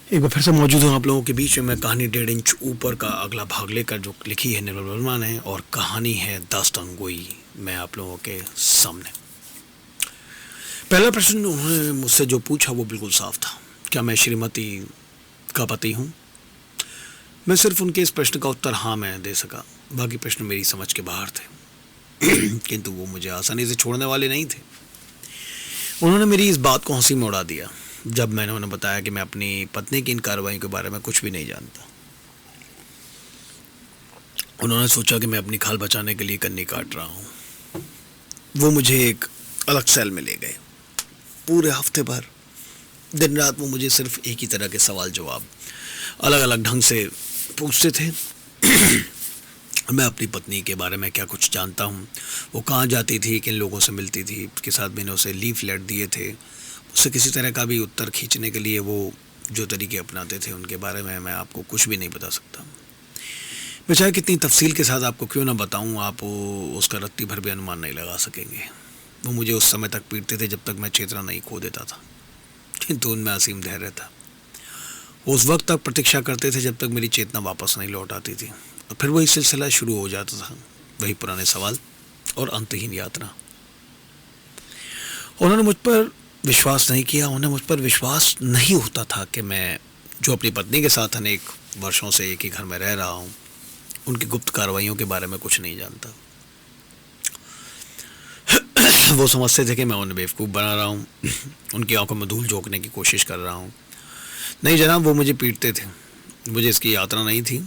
एक बार फिर से मौजूद हूँ आप लोगों के बीच में। मैं कहानी 1.5 इंच ऊपर का अगला भाग लेकर जो लिखी है निर्मल वर्मा ने, और कहानी है दास्तान गोई। मैं आप लोगों के सामने पहला प्रश्न उन्होंने मुझसे जो पूछा वो बिल्कुल साफ था। क्या मैं श्रीमती का पति हूँ? मैं सिर्फ उनके इस प्रश्न का उत्तर हाँ मैं दे सका। बाकी प्रश्न मेरी समझ के बाहर थे। किंतु वो मुझे आसानी से छोड़ने वाले नहीं थे। उन्होंने मेरी इस बात को हंसी में उड़ा दिया जब मैंने उन्हें बताया कि मैं अपनी पत्नी की इन कार्रवाइयों के बारे में कुछ भी नहीं जानता। उन्होंने सोचा कि मैं अपनी खाल बचाने के लिए कन्नी काट रहा हूँ। वो मुझे एक अलग सेल में ले गए। पूरे हफ्ते भर दिन रात वो मुझे सिर्फ एक ही तरह के सवाल जवाब अलग अलग ढंग से पूछते थे। मैं अपनी पत्नी के बारे में क्या कुछ जानता हूँ, वो कहाँ जाती थी, किन लोगों से मिलती थी, उसके साथ मैंने उसे लीफलेट दिए थे। उससे किसी तरह का भी उत्तर खींचने के लिए वो जो तरीके अपनाते थे उनके बारे में मैं आपको कुछ भी नहीं बता सकता। मैं चाहे कितनी तफसील के साथ आपको क्यों ना बताऊं, आप उसका रत्ती भर भी अनुमान नहीं लगा सकेंगे। वो मुझे उस समय तक पीटते थे जब तक मैं चेतना नहीं खो देता था, किंतु उनमें असीम धैर्य था। वो उस वक्त तक प्रतीक्षा करते थे जब तक मेरी चेतना वापस नहीं लौट आती थी, और फिर वही सिलसिला शुरू हो जाता था, वही पुराने सवाल और अंतहीन यात्रा। उन्होंने मुझ पर विश्वास नहीं किया। उन्हें मुझ पर विश्वास नहीं होता था कि मैं, जो अपनी पत्नी के साथ अनेक वर्षों से एक ही घर में रह रहा हूँ, उनकी गुप्त कार्रवाइयों के बारे में कुछ नहीं जानता। वो समझते थे कि मैं उन्हें बेवकूफ़ बना रहा हूँ, उनकी आंखों में धूल झोंकने की कोशिश कर रहा हूँ। नहीं जनाब, वो मुझे पीटते थे। मुझे इसकी यात्रा नहीं थी।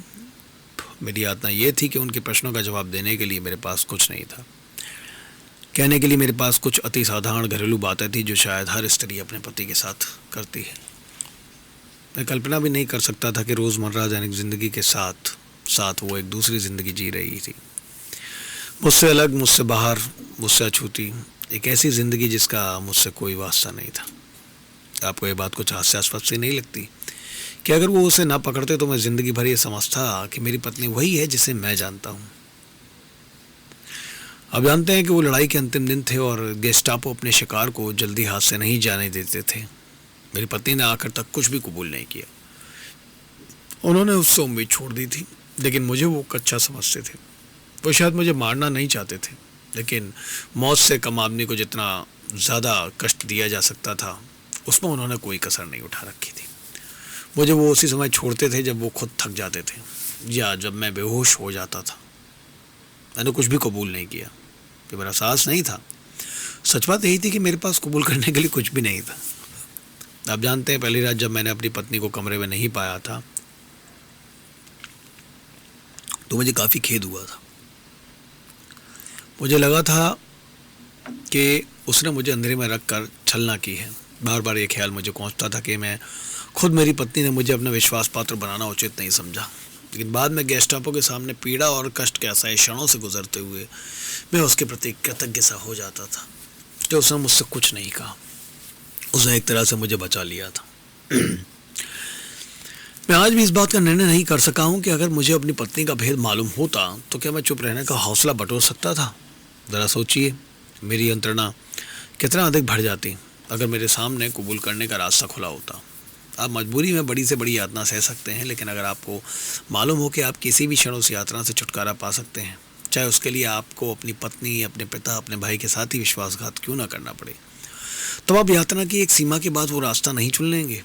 मेरी यातना ये थी कि उनके प्रश्नों का जवाब देने के लिए मेरे पास कुछ नहीं था। कहने के लिए मेरे पास कुछ अति साधारण घरेलू बातें थी जो शायद हर स्त्री अपने पति के साथ करती है। मैं कल्पना भी नहीं कर सकता था कि रोज़मर्रा दैनिक ज़िंदगी के साथ साथ वो एक दूसरी ज़िंदगी जी रही थी, मुझसे अलग, मुझसे बाहर, मुझसे अछूती, एक ऐसी ज़िंदगी जिसका मुझसे कोई वास्ता नहीं था। आपको ये बात कुछ हास्यास्पद सी नहीं लगती कि अगर वो उसे ना पकड़ते तो मैं ज़िंदगी भर ये समझता कि मेरी पत्नी वही है जिसे मैं जानता हूँ। अब जानते हैं कि वो लड़ाई के अंतिम दिन थे और गेस्टापो अपने शिकार को जल्दी हाथ से नहीं जाने देते थे। मेरी पत्नी ने आखिर तक कुछ भी कबूल नहीं किया। उन्होंने उससे उम्मीद छोड़ दी थी, लेकिन मुझे वो कच्चा समझते थे। वो शायद मुझे मारना नहीं चाहते थे, लेकिन मौत से कम आदमी को जितना ज़्यादा कष्ट दिया जा सकता था उसमें उन्होंने कोई कसर नहीं उठा रखी थी। मुझे वो उसी समय छोड़ते थे जब वो खुद थक जाते थे या जब मैं बेहोश हो जाता था। मैंने कुछ भी कबूल नहीं किया कि मेरा साहस नहीं था। सच बात यही थी कि मेरे पास कबूल करने के लिए कुछ भी नहीं था। आप जानते हैं, पहली रात जब मैंने अपनी पत्नी को कमरे में नहीं पाया था तो मुझे काफ़ी खेद हुआ था। मुझे लगा था कि उसने मुझे अंधेरे में रख कर छलना की है। बार बार ये ख्याल मुझे पहुंचता था कि मैं खुद, मेरी पत्नी ने मुझे अपना विश्वास पात्र बनाना उचित नहीं समझा। लेकिन बाद में गेस्टापो के सामने पीड़ा और कष्ट के असह्य क्षणों से गुजरते हुए मैं उसके प्रति कृतज्ञ सा हो जाता था कि उसने मुझसे कुछ नहीं कहा। उसने एक तरह से मुझे बचा लिया था। मैं आज भी इस बात का निर्णय नहीं कर सका हूँ कि अगर मुझे अपनी पत्नी का भेद मालूम होता तो क्या मैं चुप रहने का हौसला बटोर सकता था। ज़रा सोचिए, मेरी यंत्रणा कितना अधिक बढ़ जाती अगर मेरे सामने कबूल करने का रास्ता खुला होता। आप मजबूरी में बड़ी से बड़ी यातना सह सकते हैं, लेकिन अगर आपको मालूम हो कि आप किसी भी क्षण उस यात्रा से छुटकारा पा सकते हैं, चाहे उसके लिए आपको अपनी पत्नी, अपने पिता, अपने भाई के साथ ही विश्वासघात क्यों ना करना पड़े, तो आप यात्रा की एक सीमा के बाद वो रास्ता नहीं चुन लेंगे।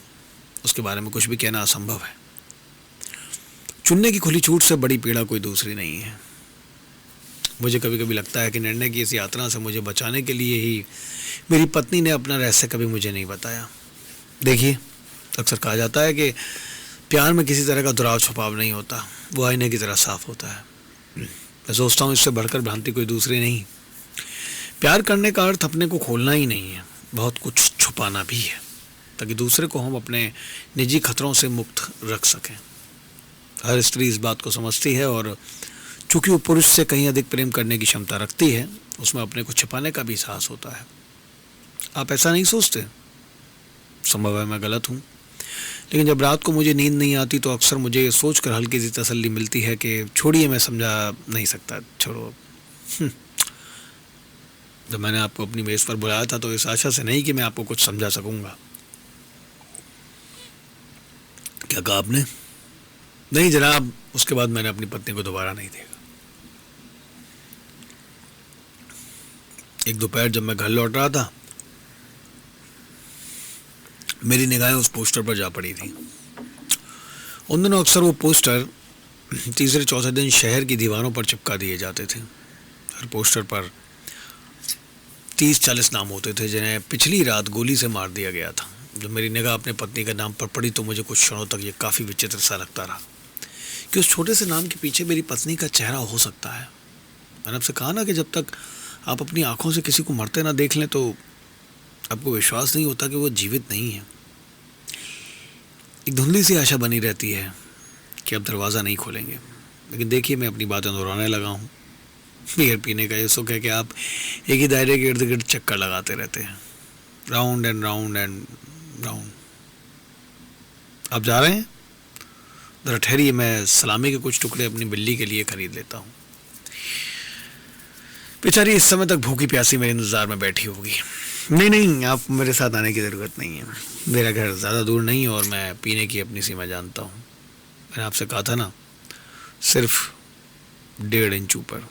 उसके बारे में कुछ भी कहना असंभव है। चुनने की खुली छूट से बड़ी पीड़ा कोई दूसरी नहीं है। मुझे कभी कभी लगता है कि निर्णय की इस यात्रा से मुझे बचाने के लिए ही मेरी पत्नी ने अपना रहस्य कभी मुझे नहीं बताया। देखिए, अक्सर कहा जाता है कि प्यार में किसी तरह का दुराव छुपाव नहीं होता, वो आईने की तरह साफ होता है। मैं सोचता हूँ इससे बढ़कर भ्रांति कोई दूसरी नहीं। प्यार करने का अर्थ अपने को खोलना ही नहीं है, बहुत कुछ छुपाना भी है, ताकि दूसरे को हम अपने निजी खतरों से मुक्त रख सकें। हर स्त्री इस बात को समझती है, और चूंकि वो पुरुष से कहीं अधिक प्रेम करने की क्षमता रखती है, उसमें अपने को छिपाने का भी साहस होता है। आप ऐसा नहीं सोचते? संभव है मैं गलत हूँ, लेकिन जब रात को मुझे नींद नहीं आती तो अक्सर मुझे सोचकर हल्की सी तसल्ली मिलती है कि छोड़िए, मैं समझा नहीं सकता, छोड़ो। जब मैंने आपको अपनी मेज़ पर बुलाया था तो इस आशा से नहीं कि मैं आपको कुछ समझा सकूंगा। क्या कहा आपने? नहीं जनाब, उसके बाद मैंने अपनी पत्नी को दोबारा नहीं देखा। एक दोपहर जब मैं घर लौट रहा था, मेरी निगाहें उस पोस्टर पर जा पड़ी थी। उन दिनों अक्सर वो पोस्टर तीसरे चौथे दिन शहर की दीवारों पर चिपका दिए जाते थे। हर पोस्टर पर 30-40 नाम होते थे जिन्हें पिछली रात गोली से मार दिया गया था। जब मेरी निगाह अपने पत्नी के नाम पर पड़ी तो मुझे कुछ क्षणों तक ये काफ़ी विचित्र सा लगता रहा कि उस छोटे से नाम के पीछे मेरी पत्नी का चेहरा हो सकता है। मैंने आपसे कहा ना कि जब तक आप अपनी आंखों से किसी को मरते ना देख लें तो आपको विश्वास नहीं होता कि वो जीवित नहीं है। एक धुंधली सी आशा बनी रहती है कि अब दरवाज़ा नहीं खोलेंगे। लेकिन देखिए, मैं अपनी बातें दोहराने लगा हूँ। बियर पीने का ये सुख है कि आप एक ही दायरे के इर्द गिर्द चक्कर लगाते रहते हैं, round and round and round. आप जा रहे हैं? ज़रा ठहरिए, मैं सलामी के कुछ टुकड़े अपनी बिल्ली के लिए खरीद लेता हूँ। बेचारी इस समय तक भूखी प्यासी मेरे इंतज़ार में बैठी होगी। नहीं नहीं, आप मेरे साथ आने की ज़रूरत नहीं है। मेरा घर ज़्यादा दूर नहीं और मैं पीने की अपनी सीमा जानता हूँ। मैंने आपसे कहा था ना, सिर्फ 1.5 इंच ऊपर।